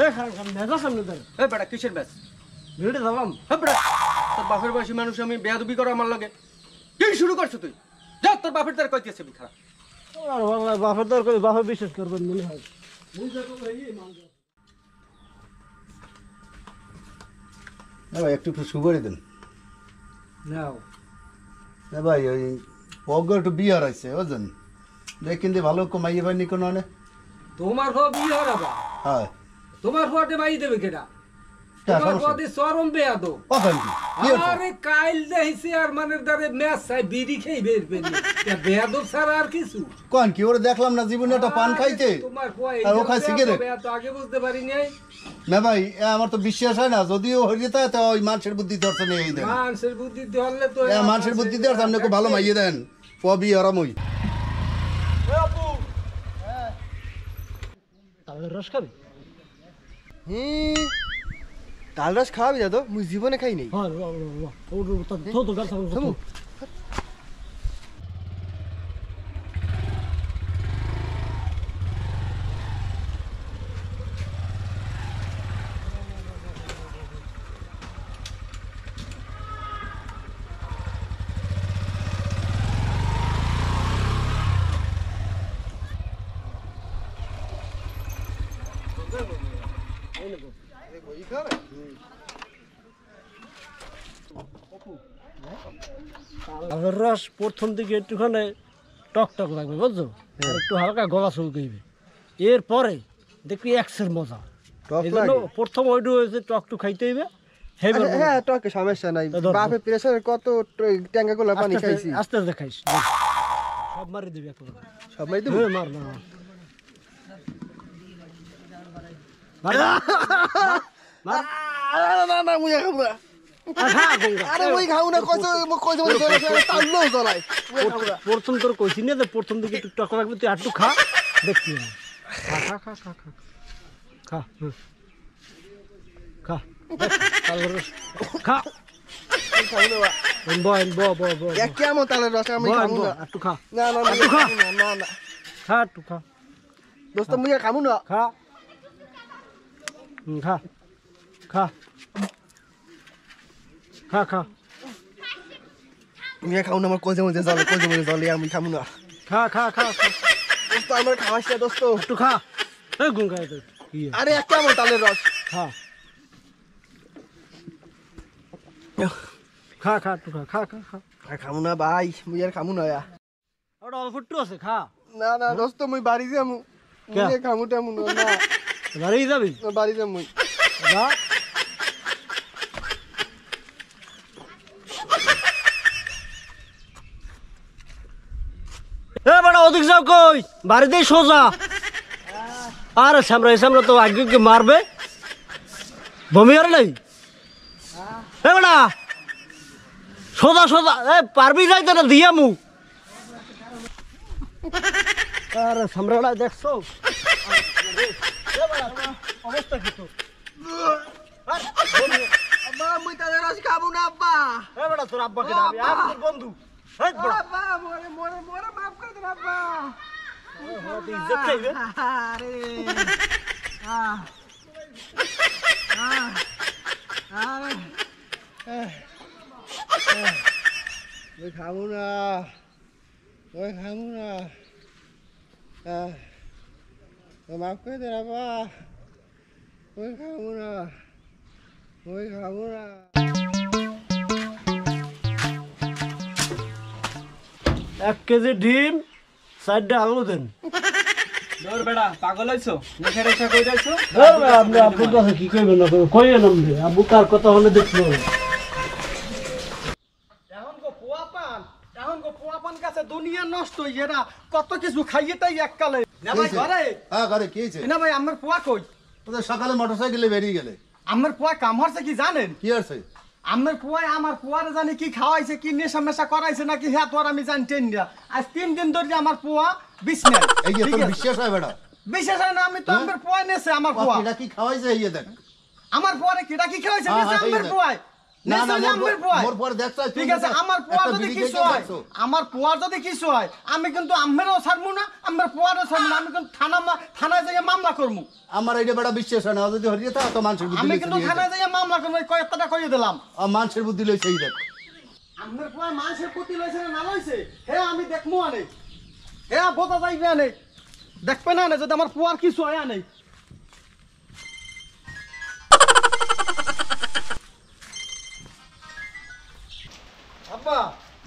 এ মেজা সামনে দেন। এ বেটা কিসের ম্যাচ? ভিড়ে যাবাম। হ্যাঁ বেটা, তোর বাপের বয়সী মানুষ আমি বেয়াদবি করো আমার লগে। কি শুরু করছো তুই? যা তোর বাপের দ্বারা কইতেছে খারাপ। আর বাবা বাপের দর করে বাপে বিশ্বাস করবেন মনে হয়। বুঝা তো এই মানুষ। ভাই একটু সুগারি দেন। নাও। না ভাই ওই পগর একটু বিয়ে হারাইছে বুঝছেন, দেখেন যে ভালো কমাইয়ে পাইনি কোনো মানে। তোমার হওয়া বিয়ে হারাবা, হ্যাঁ তোমার হওয়াতে মাই দেবে কেটা? তা তোমার সমস্যা হওয়াতে চরম বেয়াদো। কখন কি হচ্ছে? আরে কাইল দেখছি আর মানের দ্বারে ম্যাচ চাই বিড়ি খেয়ে বের বেরি বেয়াদো ছাড়া আর কিছু কোন কি ওরে দেখলাম না জীবনে একটা পান খাইতে তোমার হওয়া আর ও খায় সিগারেট। তো আগে বুঝতে পারি নাই। না ভাই আমার তো বিশ্বাস হয় না, যদিও হয়ে যায় তো ওই মানুষের বুদ্ধি ধরছে নেই দেন। মানুষের বুদ্ধি ধরলে তো মানুষের বুদ্ধি দেওয়ার সামনে খুব ভালো মাইয়ে দেন প বিয়ে হারামই। তাহলে রস খাবি? তাল রস খাওয়াবি দাদু? মুই জীবনে খাই নাই। হ্যাঁ ও তো গাছ থামু। তালের রস প্রথম দিকে একটুখানি টক টক লাগবে বুঝছো, আর একটু হালকা গলা চুলকাইবে, এরপরে দেখবি এক্সের মজা। টক এই জন্য লাগে? প্রথম ওইটু হয়েছে টকটু খাইতে হইবে। হ্যাঁ টকে সমস্যা নাই, বাপের প্রেসারে কত ট্যাঙ্গা গোলা পানি খাইছি। আস্তে আস্তে খাইস, সব মারি দিবি এখন। সব মাই দেবো? মার না না না মুই খাবো না। আরে মুই খাও না, কইছো কইছো তাল্লো জ্বলাই। প্রথম তোর কইছি না যে প্রথম দিকে একটু টক লাগবে, তুই আটটু খা দেখবি। খা খা খা খা খা খা খা তালের রস খা। কেমন তালের রস আমি খাবো না। একটু খা, না না একটু খা, না না খা একটু খা, দোস্ত মুই খাবো না। খা খা খা খা খা মুই খাও না, আমার কোজে মজে জলে আমি খাবো না। খা খা খা খা দোস্ত আমার খাওয়াস না দোস্ত। একটু খা। এই গুন খাই তো কি আরে কেমন তালের রস? খা খা খা একটু খা খা খা খা। খাবো না ভাই, মুই আর খাবো না। ওটা অল্প একটু আছে, খা। না না দোস্ত মুই বাড়ি যামু, মুই খামু টামু না। বাড়ি যাবি? বাড়ি যাম মুই। যা। এ বড় ওদিক যাও কই? বাড়িতেই সোজা। আরে সামনে তো আগে মারবে, বমি আর নাই। এ বড়া সোজা সোজা, এ পারবি যাইতে না দিয়া মু। আরে সামনে দেখছো অবস্থা কি তোর? আব্বা মুই তালের রস খাবো না আব্বা। এ বড়া তোর আব্বাকে ডাকবি, আমি তোর বন্ধু। এই বড়া আব্বা মোরে মোরে মোরে মাফ করে দেন আব্বা। তুই ইজ্জত খাইবে। আরে ওই খাবো না, ওই খাবো না। মাফ করে দেন আব্বা, ওই খাবো না, ওই খাবো না। 1 কেজি ডিম, 4টা আলু দেন। দৌড় বেটা, পাগল হইছো? নেশা রেশা কই যাইছো? আপনি আপনার কাছে কি কইবেন না কইবেন আপনি, আব্বু কার কথা হলে দেখলো। এখন গো পোয়াপান কাছে দুনিয়া নষ্ট হই এরা কত কিছু খাইয়ে তাই এককালে না ভাই ঘরে। হ্যাঁ ঘরে কি হয়েছে? না ভাই আমার পোয়া কই? তোদের সকালে মোটরসাইকেলে বেরিয়ে গেলে আমার পোয়া কাম হচ্ছে কি জানেন? কি আছে? আমার পোয়ায় আমার পোয়ারে জানি কি খাওয়াইছে, কি নেশা মেশা করাইছে নাকি হ্যাঁ তোর আমি জানতেন না। আজ 3 দিন ধরে আমার পোয়া বিছনা। এই যে তোর বিশ্বাস হয় বেটা? বিশেষ হয় না, আমি তো আমার পোয়া নেছে আমার পোয়া। এটা কি খাওয়াইছে এই দেখ। আমার পোয়ারে কিটা কি খাওয়াইছে হ্যাঁ, নেছে হ্যাঁ, আমার এই পোয়ায়। না না নিশ্চয়ই আমার পোয়া। মোর পরে দেখছ ঠিক আছে আমার পোয়া যদি কিছু হয়, আমার পোয়া যদি কিছু হয়, আমি কিন্তু আম্মেরও ছাড়বো না, আমার পোয়ারও ছাড়বো না, আমি কিন্তু থানায় যাই মামলা করবো। আমার এইটা বড় বিশ্বাস হয় না, যদি হরিয়ে তা তো মানুষের বুদ্ধি আমি লইছে কিন্তু নিয়ে থানায় যাই মামলা করবো, এই কয়েকটা কইয়ে দিলাম। মানুষের বুদ্ধি লইছে এই দেখ আমার পোয়া মানুষের প্রতি লইছে না লইছে, হে আমি দেখবো আনে, হে বোঝা যাইবে আনে, দেখবে না আনে যদি আমার পোয়ার কিছু হয় আনে। আব্বা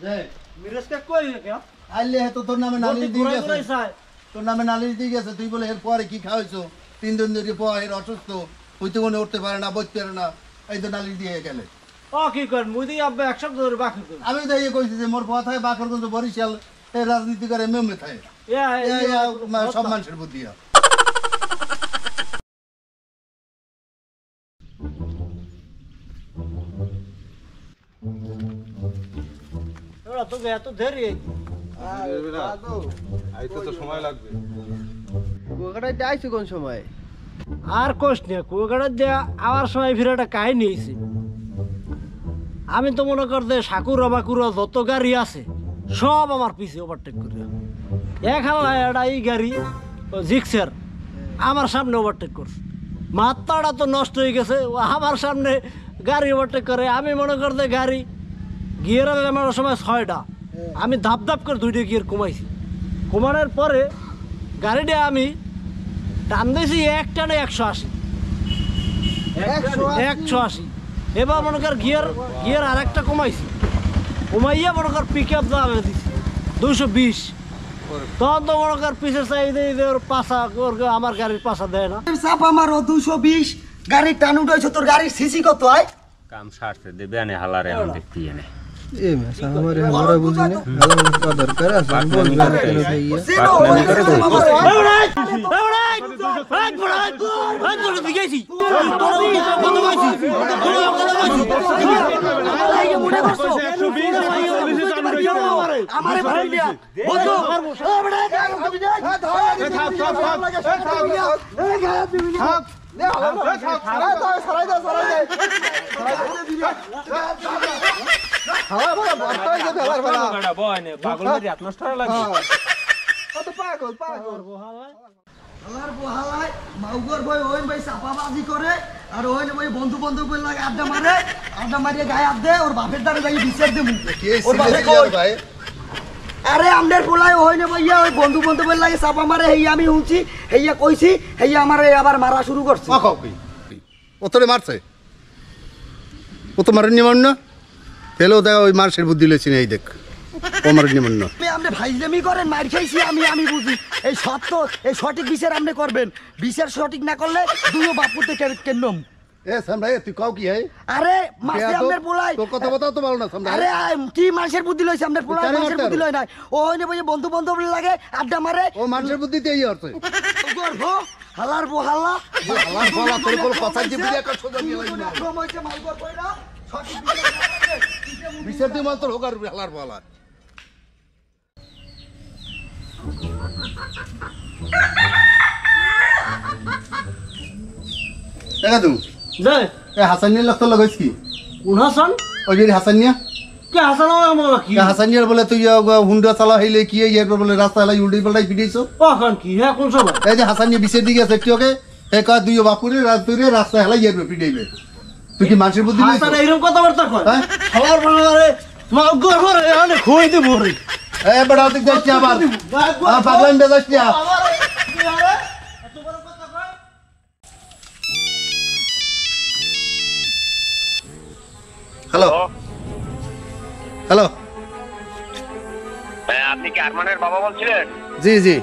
যে মিরাজকে কই কে আইলে তো তোর নামে নালিশ দিয়ে ঘুরাই গেছে, ঘুরাই চাই তোর নামে নালিশ দিয়ে গেছে, তুই বলে এর পরে কি খাওয়াইছো, 3 দিন ধরে পোয়া এর অসুস্থ, হইতে কোনে উঠতে পারে না, বসতে পারে না, এই তো নালিশ দিয়ে গেলে। ও কি কর মুই দি আব্বা এক সপ্তাহ ধরে বাকি কর আমি তো এই কইছি যে মোর পোয়া থাকে বাকরগঞ্জ বরিশাল এই রাজনীতি করে মেমে থাকে, সব মানুষের বুদ্ধি হয়। ওরা তো এত দেরি আইতে তো সময় লাগবে। কুয়াকাটায় আইছো কোন সময়? আর কোশ নিয়ে কুয়াকাটা দেয়া আবার সময় ফিরাটা কাহিনী হয়েছে। আমি তো মনে করতে সাকুরা বাকুরা যত গাড়ি আছে সব আমার পিছে ওভারটেক করে এক হাওয়া এই গাড়ি জিক্সার আমার সামনে ওভারটেক করছে, মাথাটা তো নষ্ট হয়ে গেছে, ও আমার সামনে গাড়ি ওভারটেক করে। আমি মনে করতে গাড়ি গিয়ার আমার সময় 6টা, আমি ধাপ ধাপ করে 2টা গিয়ার কমাইছি। কমানোর পরে গাড়িটা আমি টান দিয়েছি এক টানে 180। এবার মনে কর গিয়ার আর একটা কমাইছি, কমাইয়া মনে কর পিক আপ দামে দিছি 220। তখন তো মনে কর পিছে চাই ওর পাশা আমার গাড়ির পাশা দেয় না। চাপ আমার 220 গাড়ি টান উঠাইছো, তোর গাড়ির সিসি কত হয়? কাম সারতে দেবে আনে হালারে এখন দেখতে এনে এ মেসা আমারে আমরা বুঝি না আলাদা কত দরকার আছে বল কেন ভাইয়া পাগল মেরে আত্মনষ্ট লাগে আমার বহালায় মাউগর ভাই ওই ভাই চাপাবাজি করে আর ওই ভাই বন্ধু বান্ধব লাগে আড্ডা মারিয়ে গায়ে হাত দে, ওর বাপের দ্বারা যাই বিচার দেবো। ওর বাপে কই? আরে আমদের পোলাই ওই না ভাইয়া ওই বন্ধু বান্ধবের লাগে চাপা মারে, হেইয়া আমি হুঁচি হেইয়া কইছি, হেইয়া আমারে আবার মারা শুরু করছে। ও তোরে মারছে, ও তো মারেন নিমন না, পেলেও দেখ ওই মানুষের বুদ্ধি লইছি না, এই দেখ ও মারেন নিমন না। আপনি ভাইজামি করেন, মার খাইছি আমি বুঝি। এই সত্য এই সঠিক বিচার আপনি করবেন, বিচার সঠিক না করলে দুইও বাপুতে কেনম। এ সামরা তুই কাউ কি হয়? আরে মাসে আমনের পোলাই তোর কথা বলতে তো ভালো না সামরা। আরে কি মানুষের বুদ্ধি লইছে আমনের পোলাই, জানি মানুষের মারতে বুদ্ধি লয় নাই। ও হইনে ভাই বন্ধু বান্ধব লাগে আড্ডা মারে, ও মানুষের বুদ্ধিতে এই অর্থে গর্ভ হালার বহালা আল্লাহ বলা তোর কোন কথা দিবি একটা সোজা নিয়ে লাইন না, হইছে মালগর কইরা সঠিক বিচার না করলে বিচার দি মাত্র হোকার আল্লাহর বলা। দেখা তুমি যাই এ হাসানিয়ার লোক তো লাগাইছ কি? কোন হাসান ওই যে হাসানিয়া কে হাসান আমার কি হাসানিয়ার বলে তুই হুন্ডা চালা হইলে কি এই বলে রাস্তা হেলাই উল্টি পাল্টাই পিটাইছো। কখন কি হ্যাঁ কোন সময় এই যে হাসানিয়া বিশের দিকে আছে একটু ওকে এ কয় দুইও বাপুরে রাতুরে রাস্তা হেলাই পিটাইবে, তুই কি মানুষের বুদ্ধি লইছ? হাসান এইরকম কথাবার্তা কয় হ্যাঁ খাবার বানারে মা গরে আনে খই দেব রে এ বড় তুই যাচ্ছি আবার পাগলাম বেজাচ্ছি। হ্যালো হ্যালো, আপনি কি আরমানের বাবা বলছিলেন? জি জি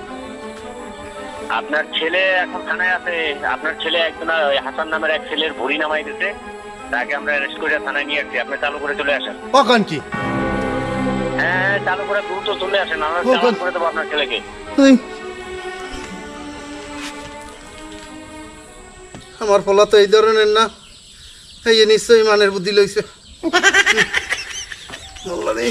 আপনার ছেলে এখন থানায় আছে। আপনার ছেলে একজন ওই হাসান নামের এক ছেলের ভুড়ি নামাই দিতে, তাকে আমরা অ্যারেস্ট করে থানায় নিয়ে আসছি। আপনি চালু করে চলে আসেন। কখন কি? হ্যাঁ চালু করে দ্রুত চলে আসেন, আমরা চালু করে দেবো আপনার ছেলেকে। আমার ফলা তো এই ধরনের না, এই নিশ্চয়ই মানের বুদ্ধি লইছে। আল্লাহ রে।